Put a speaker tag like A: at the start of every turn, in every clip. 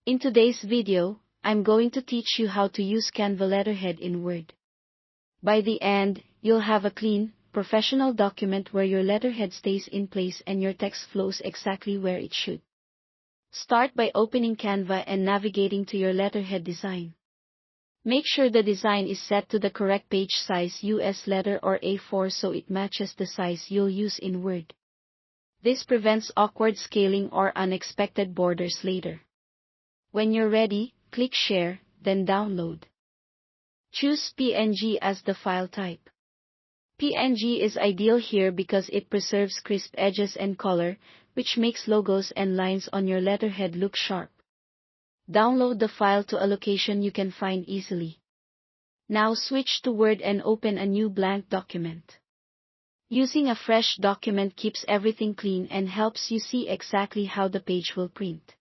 A: In today's video, I'm going to teach you how to use Canva Letterhead in Word. By the end, you'll have a clean, professional document where your letterhead stays in place and your text flows exactly where it should. Start by opening Canva and navigating to your letterhead design. Make sure the design is set to the correct page size US letter or A4 so it matches the size you'll use in Word. This prevents awkward scaling or unexpected borders later. When you're ready, click Share, then Download. Choose PNG as the file type. PNG is ideal here because it preserves crisp edges and color, which makes logos and lines on your letterhead look sharp. Download the file to a location you can find easily. Now switch to Word and open a new blank document. Using a fresh document keeps everything clean and helps you see exactly how the page will print.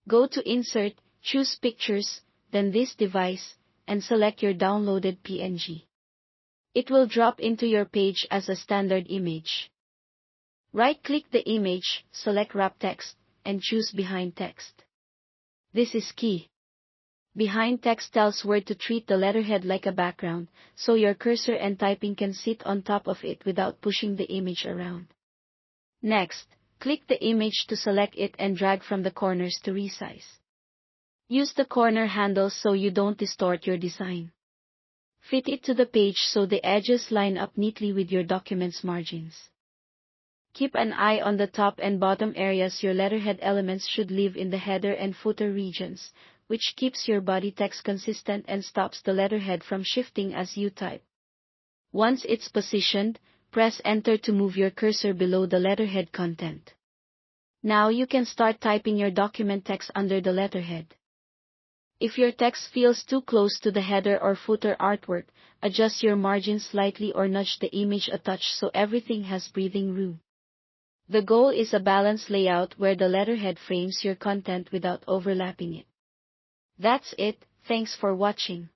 A: Go to Insert, choose Pictures, then this device, and select your downloaded PNG. It will drop into your page as a standard image. Right-click the image, select Wrap Text, and choose Behind Text. This is key. Behind text tells Word to treat the letterhead like a background, so your cursor and typing can sit on top of it without pushing the image around. Next, click the image to select it and drag from the corners to resize. Use the corner handles so you don't distort your design. Fit it to the page so the edges line up neatly with your document's margins. Keep an eye on the top and bottom areas. Your letterhead elements should live in the header and footer regions, which keeps your body text consistent and stops the letterhead from shifting as you type. Once it's positioned, press Enter to move your cursor below the letterhead content. Now you can start typing your document text under the letterhead. If your text feels too close to the header or footer artwork, adjust your margin slightly or nudge the image a touch so everything has breathing room. The goal is a balanced layout where the letterhead frames your content without overlapping it. That's it, thanks for watching.